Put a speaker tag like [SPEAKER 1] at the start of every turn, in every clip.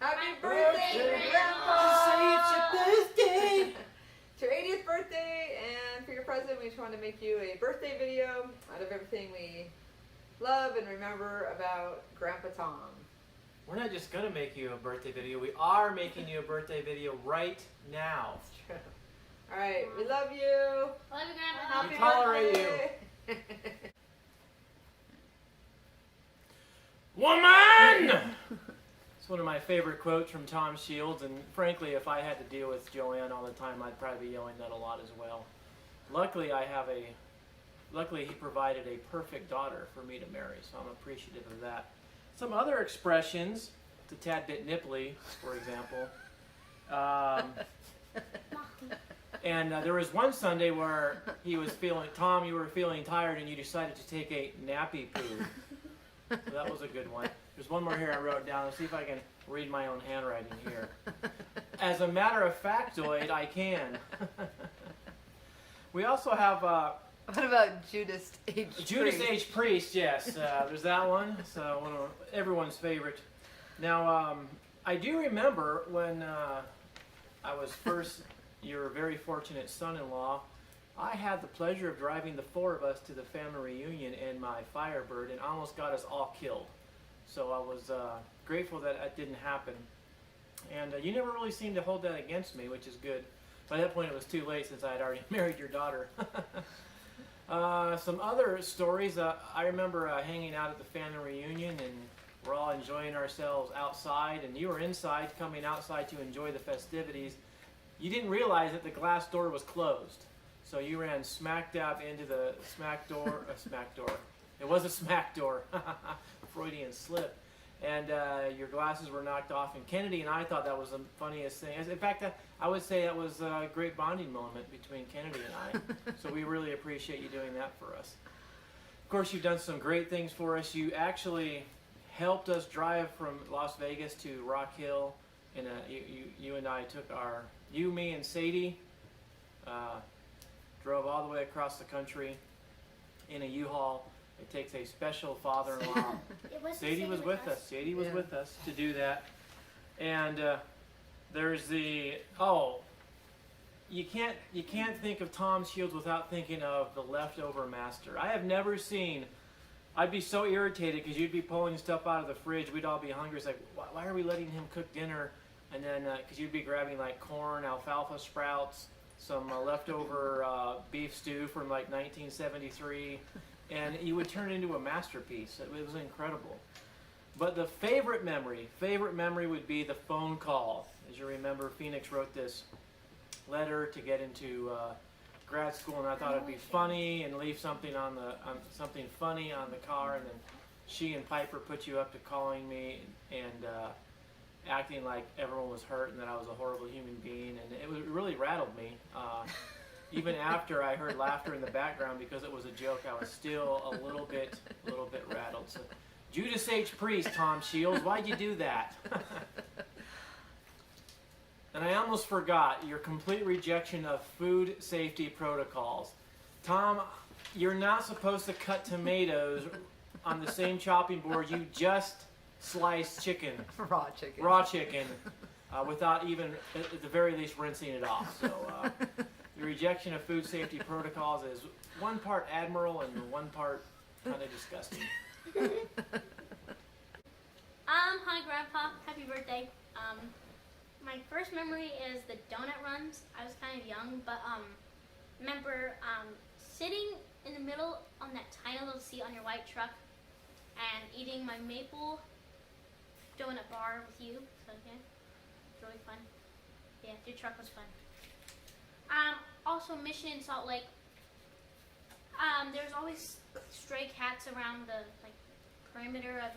[SPEAKER 1] Happy birthday, Grandpa!
[SPEAKER 2] Say it's your birthday!
[SPEAKER 1] It's your 80th birthday, and for your present, we just wanted to make you a birthday video out of everything we love and remember about Grandpa Tom.
[SPEAKER 2] We're not just going to make you a birthday video. We are making you a birthday video right now.
[SPEAKER 1] That's true. All right, we love you.
[SPEAKER 3] Love you, Grandpa.
[SPEAKER 1] Happy
[SPEAKER 2] We tolerate
[SPEAKER 1] birthday.
[SPEAKER 2] Woman! It's one of my favorite quotes from Tom Shields, and frankly, if I had to deal with Joanne all the time, I'd probably be yelling that a lot as well. Luckily, he provided a perfect daughter for me to marry, so I'm appreciative of that. Some other expressions, it's a tad bit nipply, for example. And there was one Sunday where Tom, you were feeling tired and you decided to take a nappy poo. So that was a good one. There's one more here I wrote down. Let's see if I can read my own handwriting here. As a matter of factoid, I can. We also have...
[SPEAKER 1] What about Judas H.
[SPEAKER 2] Judas
[SPEAKER 1] Priest?
[SPEAKER 2] H. Priest, yes. There's that one. So one of everyone's favorite. Now, I do remember when I was first your very fortunate son-in-law, I had the pleasure of driving the four of us to the family reunion in my Firebird and almost got us all killed. So I was grateful that it didn't happen. And you never really seemed to hold that against me, which is good. By that point, it was too late since I had already married your daughter. Some other stories. I remember hanging out at the family reunion, and we're all enjoying ourselves outside, and you were inside, coming outside to enjoy the festivities. You didn't realize that the glass door was closed. So you ran smack dab into the smack door. It was a smack door. Freudian slip. And your glasses were knocked off. And Kennedy and I thought that was the funniest thing. In fact, I would say that was a great bonding moment between Kennedy and I. So we really appreciate you doing that for us. Of course, you've done some great things for us. You actually helped us drive from Las Vegas to Rock Hill. And you and I took me and Sadie, drove all the way across the country in a U-Haul. It takes a special father-in-law. Sadie was with us. Sadie was with us to do that. And there's the you can't think of Tom Shields without thinking of the leftover master. I have never seen. I'd be so irritated because you'd be pulling stuff out of the fridge. We'd all be hungry. It's like, why are we letting him cook dinner? And then because you'd be grabbing like corn, alfalfa sprouts, some leftover beef stew from like 1973. And you would turn it into a masterpiece. It was incredible. But the favorite memory would be the phone call. As you remember, Phoenix wrote this letter to get into grad school, and I thought it'd be funny and leave something something funny on the car. And then she and Piper put you up to calling me and acting like everyone was hurt and that I was a horrible human being, and it really rattled me. Even after I heard laughter in the background because it was a joke, I was still a little bit rattled. So, Judas H. Priest, Tom Shields, why'd you do that? And I almost forgot your complete rejection of food safety protocols. Tom, you're not supposed to cut tomatoes on the same chopping board you just sliced chicken. Raw chicken. Without even, at the very least, rinsing it off. So, your rejection of food safety protocols is one part admirable and one part kind of disgusting.
[SPEAKER 3] Hi Grandpa, happy birthday. My first memory is the donut runs. I was kind of young, but remember sitting in the middle on that tiny little seat on your white truck and eating my maple donut bar with you. So yeah, it's really fun. Yeah, your truck was fun. Also Mission in Salt Lake. There's always stray cats around the perimeter of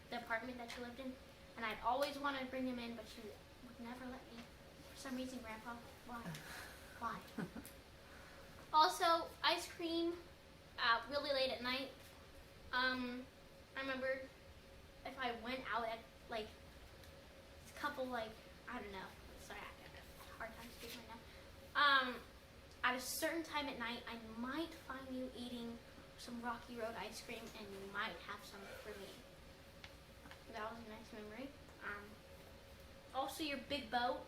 [SPEAKER 3] the apartment that you lived in, and I'd always want to bring them in, but you would never let me. For some reason, Grandpa. Why? Also, ice cream really late at night. I remember if I went out at a couple I don't know. Sorry, I have a hard time speaking right now. At a certain time at night, I might find you eating some Rocky Road ice cream, and you might have some for me. That was a nice memory. also your big boat.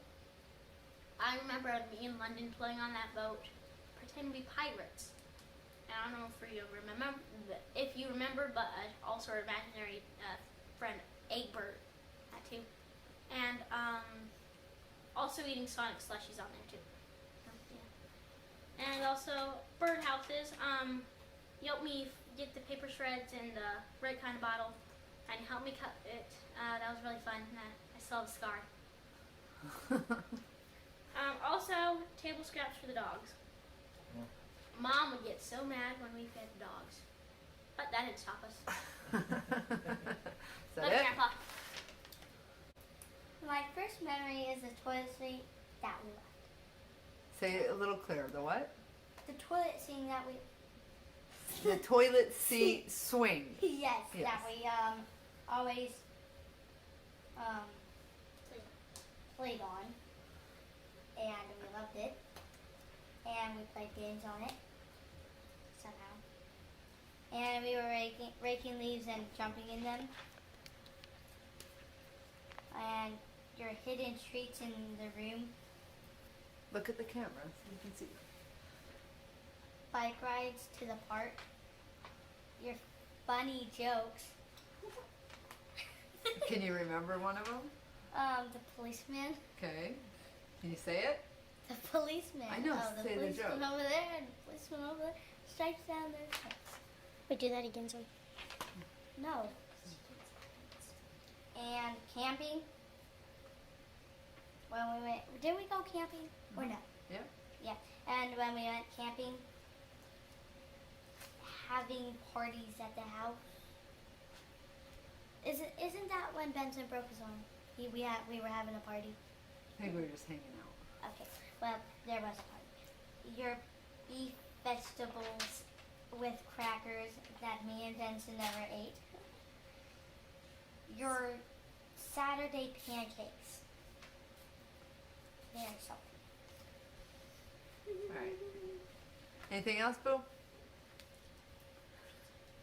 [SPEAKER 3] I remember me in London playing on that boat, pretending to be pirates. And I don't know if you remember, but also our imaginary friend Egbert, that too. And also eating Sonic slushies on there too. Yeah. And also birdhouses. You helped me get the paper shreds in the right kind of bottle, and you helped me cut it. That was really fun. I still have a scar. Also, table scraps for the dogs. Yeah. Mom would get so mad when we fed the dogs, but that didn't stop us.
[SPEAKER 1] Is that
[SPEAKER 3] Love
[SPEAKER 1] it?
[SPEAKER 3] Grandpa.
[SPEAKER 4] My first memory is the toilet seat that we left.
[SPEAKER 1] Say it a little clearer. The what?
[SPEAKER 4] The toilet seat that we...
[SPEAKER 1] The toilet seat swing.
[SPEAKER 4] Yes,
[SPEAKER 1] Yes.
[SPEAKER 4] that we always played on. And we loved it. And we played games on it. Somehow. And we were raking leaves and jumping in them. And your hidden treats in the room.
[SPEAKER 1] Look at the camera so you can see.
[SPEAKER 4] Bike rides to the park. Your funny jokes.
[SPEAKER 1] Can you remember one of them?
[SPEAKER 4] The policeman.
[SPEAKER 1] Okay. Can you say it?
[SPEAKER 4] The policeman.
[SPEAKER 1] I know,
[SPEAKER 4] The
[SPEAKER 1] say the
[SPEAKER 4] policeman
[SPEAKER 1] joke.
[SPEAKER 4] over there and the policeman over there strikes down their pants.
[SPEAKER 3] Wait, do that again, Zoe.
[SPEAKER 4] No. And camping. When we went, did we go camping or no?
[SPEAKER 1] Yeah.
[SPEAKER 4] Yeah. And when we went camping, having parties at the house. Isn't that when Benson broke his arm? We were having a party.
[SPEAKER 1] I think we were just hanging out.
[SPEAKER 4] Okay, well, there was a party. Your beef vegetables with crackers that me and Benson never ate. Your Saturday pancakes. Very salty.
[SPEAKER 1] All right. Anything else, Boo?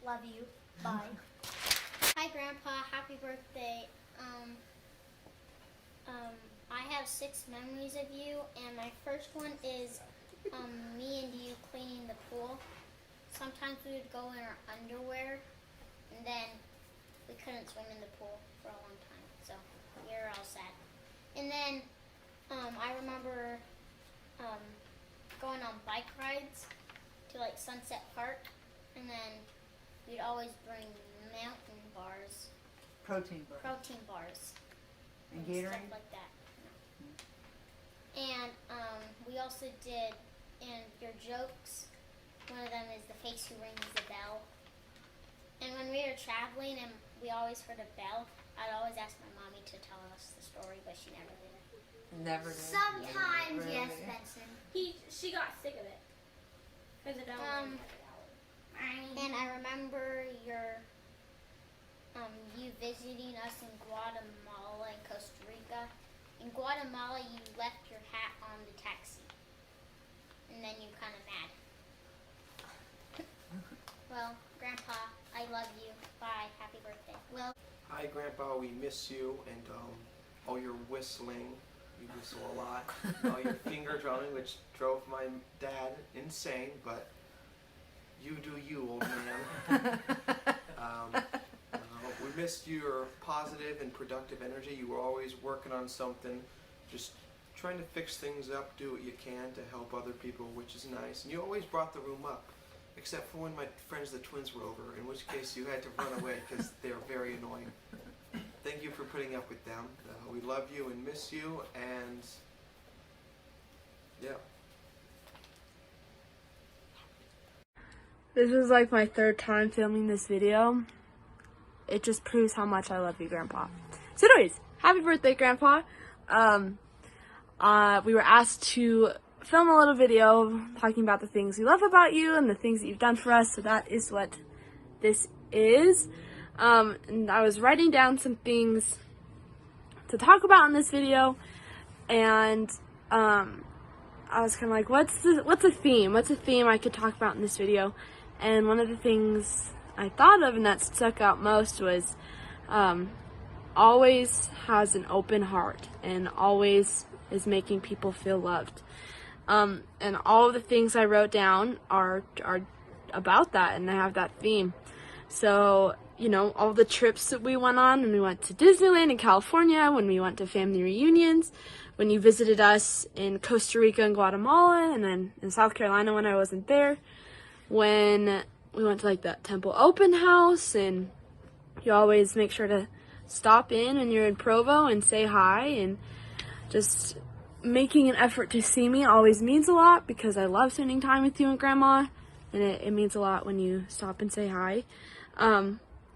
[SPEAKER 4] Love you. Bye.
[SPEAKER 3] Hi, Grandpa. Happy birthday. I have 6 memories of you, and my first one is me and you cleaning the pool. Sometimes we would go in our underwear, and then we couldn't swim in the pool for a long time, so we were all sad. And then I remember going on bike rides to like Sunset Park, and then we'd always bring mountain bars,
[SPEAKER 1] Protein bar.
[SPEAKER 3] protein bars,
[SPEAKER 1] And
[SPEAKER 3] stuff
[SPEAKER 1] Gatorade?
[SPEAKER 3] like that. And we also did, in your jokes, one of them is the face who rings the bell. And when we were traveling and we always heard a bell, I'd always ask my mommy to tell us the story, but she never did.
[SPEAKER 1] Never did.
[SPEAKER 4] Sometimes,
[SPEAKER 1] Really?
[SPEAKER 4] yes, Benson.
[SPEAKER 3] She got sick of it. Because it and I remember you visiting us in Guatemala and Costa Rica. In Guatemala, you left your hat on the taxi. And then you kind of mad. Well, Grandpa, I love you. Bye. Happy birthday. Well,
[SPEAKER 5] Hi, Grandpa. We miss you and all your whistling. You whistle a lot. All your finger drumming, which drove my dad insane, but you do you, old man. We missed your positive and productive energy. You were always working on something, just trying to fix things up, do what you can to help other people, which is nice. And you always brought the room up, except for when my friends the twins were over, in which case you had to run away because they were very annoying. Thank you for putting up with them. We love you and miss you, and yeah.
[SPEAKER 6] This is like my 3rd time filming this video. It just proves how much I love you, Grandpa. So anyways, happy birthday, Grandpa. We were asked to film a little video talking about the things we love about you and the things that you've done for us, so that is what this is. And I was writing down some things to talk about in this video, and I was kind of like, what's a theme? What's a theme I could talk about in this video? And one of the things I thought of and that stuck out most was always has an open heart and always is making people feel loved. And all of the things I wrote down are about that, and I have that theme. So, you know, all the trips that we went on, when we went to Disneyland in California, when we went to family reunions, when you visited us in Costa Rica and Guatemala, and then in South Carolina when I wasn't there, when we went to like that temple open house, and you always make sure to stop in when you're in Provo and say hi, and just making an effort to see me always means a lot, because I love spending time with you and Grandma, and it means a lot when you stop and say hi.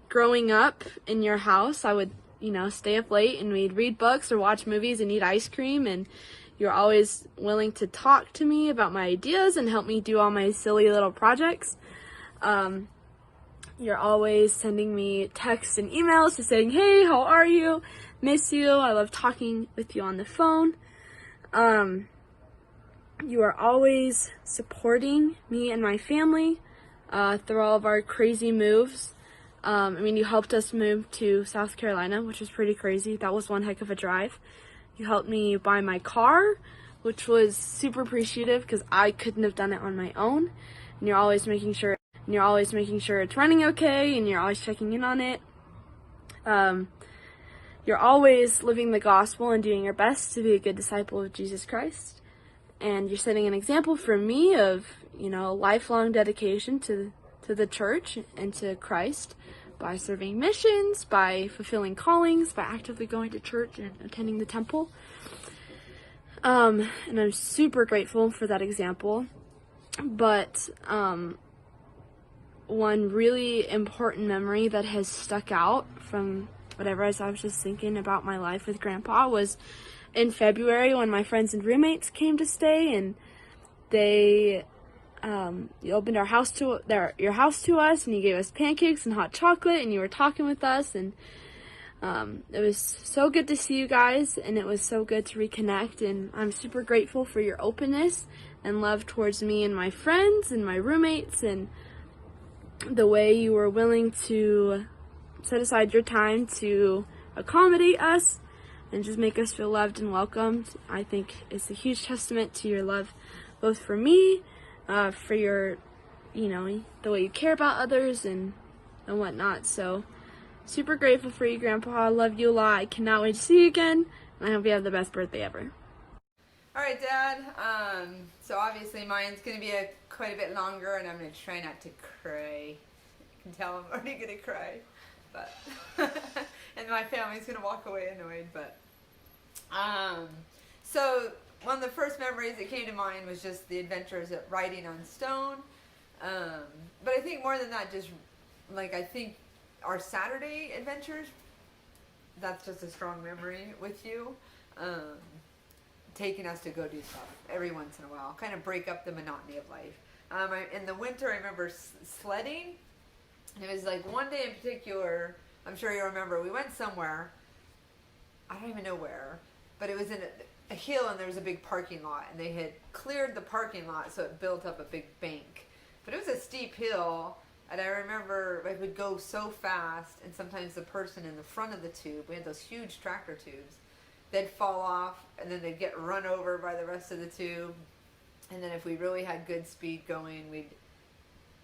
[SPEAKER 6] Growing up in your house, I would, you know, stay up late and we'd read books or watch movies and eat ice cream, and you're always willing to talk to me about my ideas and help me do all my silly little projects. You're always sending me texts and emails just saying, hey, how are you? Miss you. I love talking with you on the phone. You are always supporting me and my family through all of our crazy moves. I mean, you helped us move to South Carolina, which was pretty crazy. That was one heck of a drive. You helped me buy my car, which was super appreciative because I couldn't have done it on my own. And you're always making sure it's running okay, and you're always checking in on it. You're always living the gospel and doing your best to be a good disciple of Jesus Christ. And you're setting an example for me of, you know, lifelong dedication to the church and to Christ by serving missions, by fulfilling callings, by actively going to church and attending the temple. And I'm super grateful for that example. But one really important memory that has stuck out from whatever, as I was just thinking about my life with Grandpa, was in February when my friends and roommates came to stay, and they you opened your house to us, and you gave us pancakes and hot chocolate, and you were talking with us, and it was so good to see you guys, and it was so good to reconnect. And I'm super grateful for your openness and love towards me and my friends and my roommates, and the way you were willing to set aside your time to accommodate us and just make us feel loved and welcomed. I think it's a huge testament to your love, both for me, for your, you know, the way you care about others and whatnot. So super grateful for you, Grandpa. I love you a lot. I cannot wait to see you again, and I hope you have the best birthday ever.
[SPEAKER 1] All right, Dad. So obviously mine's going to be quite a bit longer, and I'm going to try not to cry. You can tell I'm already going to cry. But and my family's going to walk away annoyed. But so one of the first memories that came to mind was just the adventures at Writing on Stone. But I think more than that, just like I think our Saturday adventures, that's just a strong memory with you. Taking us to go do stuff every once in a while, kind of break up the monotony of life. In the winter, I remember sledding. And it was like one day in particular, I'm sure you remember, we went somewhere, I don't even know where, but it was in a hill, and there was a big parking lot, and they had cleared the parking lot, so it built up a big bank. But it was a steep hill, and I remember I would go so fast, and sometimes the person in the front of the tube, we had those huge tractor tubes, they'd fall off, and then they'd get run over by the rest of the tube. And then if we really had good speed going, we'd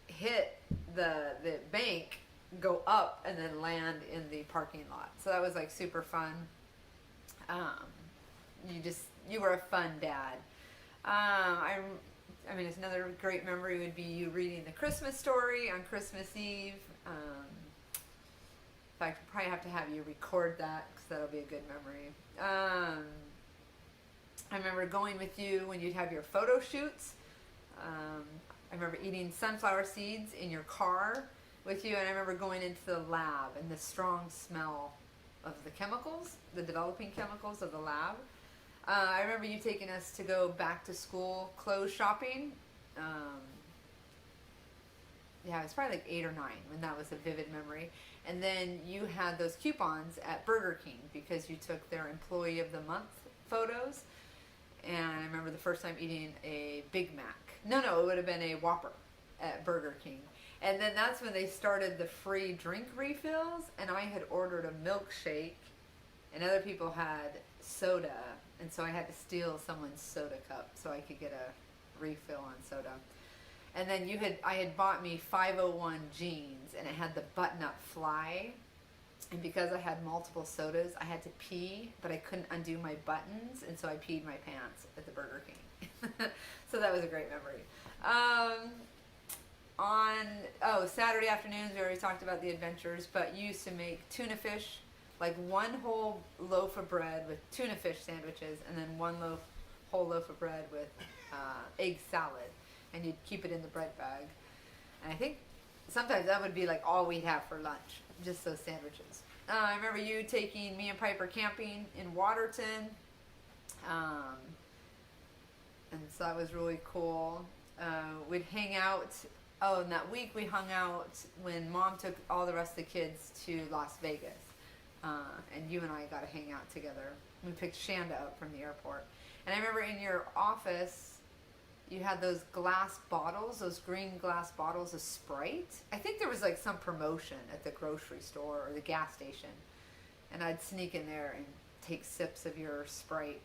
[SPEAKER 1] hit the bank, go up, and then land in the parking lot. So that was like super fun. You were a fun dad. I mean, it's another great memory would be you reading the Christmas story on Christmas Eve. In fact, I'll probably have to have you record that, because that'll be a good memory. I remember going with you when you'd have your photo shoots. I remember eating sunflower seeds in your car with you, and I remember going into the lab and the strong smell of the chemicals, the developing chemicals of the lab. I remember you taking us to go back to school clothes shopping. Yeah, it was probably like 8 or 9 when that was a vivid memory. And then you had those coupons at Burger King because you took their Employee of the Month photos. And I remember the first time eating a Big Mac. No, it would have been a Whopper at Burger King. And then that's when they started the free drink refills, and I had ordered a milkshake and other people had soda, and so I had to steal someone's soda cup so I could get a refill on soda. And then I had bought me 501 jeans, and it had the button-up fly. And because I had multiple sodas, I had to pee, but I couldn't undo my buttons, and so I peed my pants at the Burger King. So that was a great memory. Saturday afternoons, we already talked about the adventures, but you used to make tuna fish, like one whole loaf of bread with tuna fish sandwiches, and then one whole loaf of bread with egg salad, and you'd keep it in the bread bag. And I think sometimes that would be like all we'd have for lunch, just those sandwiches. I remember you taking me and Piper camping in Waterton, and so that was really cool. We'd hang out. Oh, and that week we hung out when Mom took all the rest of the kids to Las Vegas, and you and I got to hang out together. We picked Shanda up from the airport, and I remember in your office you had those glass bottles, those green glass bottles of Sprite. I think there was like some promotion at the grocery store or the gas station, and I'd sneak in there and take sips of your Sprite.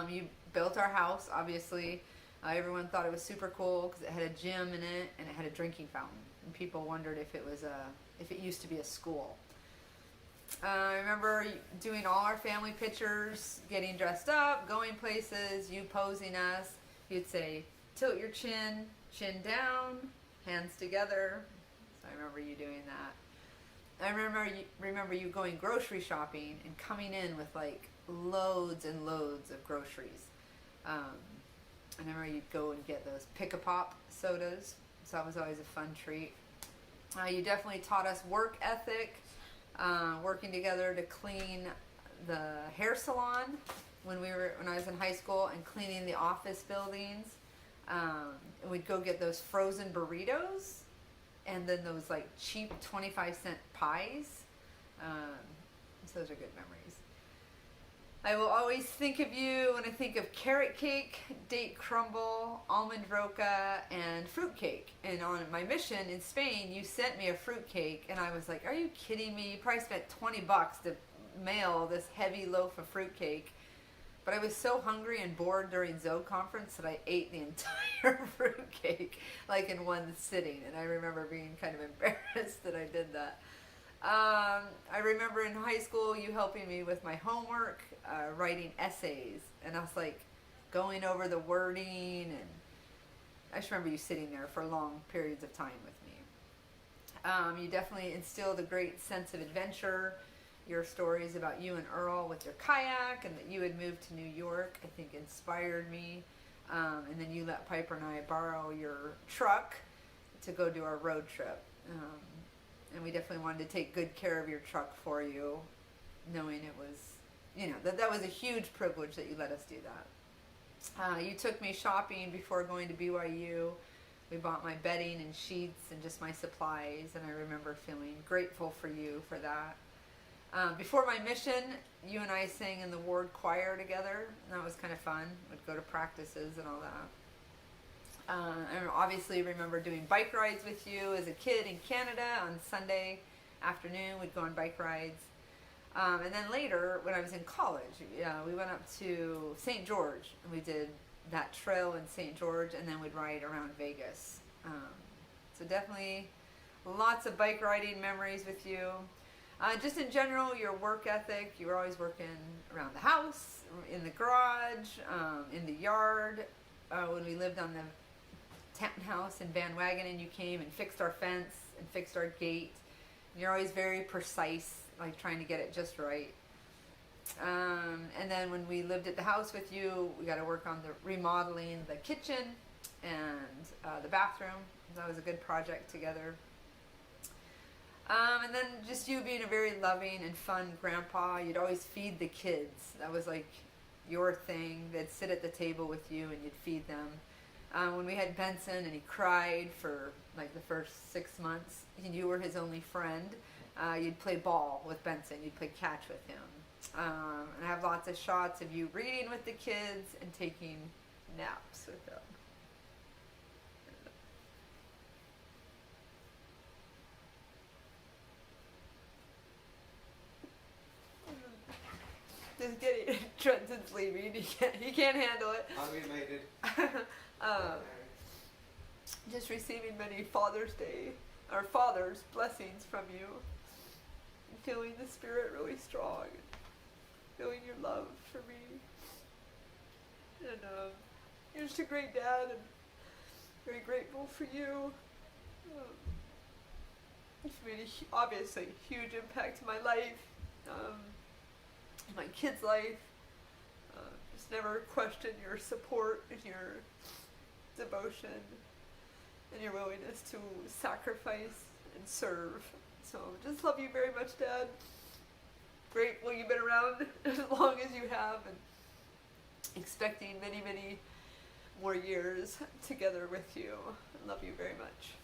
[SPEAKER 1] You built our house, obviously. Everyone thought it was super cool because it had a gym in it and it had a drinking fountain, and people wondered if it used to be a school. I remember doing all our family pictures, getting dressed up, going places, you posing us. You'd say, tilt your chin, chin down, hands together. So I remember you doing that. I remember you going grocery shopping and coming in with like loads and loads of groceries. I remember you'd go and get those Pick-a-Pop sodas. So that was always a fun treat. You definitely taught us work ethic, working together to clean the hair salon when I was in high school, and cleaning the office buildings. And we'd go get those frozen burritos, and then those like cheap 25-cent pies. So those are good memories. I will always think of you when I think of carrot cake, date crumble, almond roca, and fruit cake. And on my mission in Spain, you sent me a fruit cake, and I was like, are you kidding me? You probably spent $20 to mail this heavy loaf of fruit cake. But I was so hungry and bored during Zoe conference that I ate the entire fruit cake like in one sitting. And I remember being kind of embarrassed that I did that. I remember in high school you helping me with my homework, writing essays. And I was like going over the wording. And I just remember you sitting there for long periods of time with me. You definitely instilled a great sense of adventure. Your stories about you and Earl with your kayak, and that you had moved to New York, I think inspired me. And then you let Piper and I borrow your truck to go do our road trip. And we definitely wanted to take good care of your truck for you, knowing it was, that was a huge privilege that you let us do that. You took me shopping before going to BYU. We bought my bedding and sheets and just my supplies, and I remember feeling grateful for you for that. Before my mission, you and I sang in the ward choir together, and that was kind of fun. We'd go to practices and all that. I obviously remember doing bike rides with you as a kid in Canada on Sunday afternoon. We'd go on bike rides. And then later, when I was in college, we went up to St. George, and we did that trail in St. George, and then we'd ride around Vegas. So definitely lots of bike riding memories with you. Just in general, your work ethic, you were always working around the house, in the garage, in the yard. When we lived on the townhouse in Van Wagenen, you came and fixed our fence and fixed our gate. And you're always very precise, like trying to get it just right. And then when we lived at the house with you, we got to work on the remodeling the kitchen and the bathroom. That was a good project together. And then just you being a very loving and fun grandpa. You'd always feed the kids. That was like your thing. They'd sit at the table with you and you'd feed them. When we had Benson and he cried for like the first 6 months, and you were his only friend, you'd play ball with Benson. You'd play catch with him. And I have lots of shots of you reading with the kids and taking naps with them. getting Trenton's leaving. He can't handle it.
[SPEAKER 5] I'll be elated.
[SPEAKER 1] Just receiving many Father's Day or Father's blessings from you. And feeling the Spirit really strong. And feeling your love for me. And you're just a great dad, and very grateful for you. It's made obviously huge impact in my life, in my kid's life. Just never question your support and your devotion and your willingness to sacrifice and serve. So just love you very much, Dad. Grateful you've been around as long as you have, and expecting many, many more years together with you. I love you very much.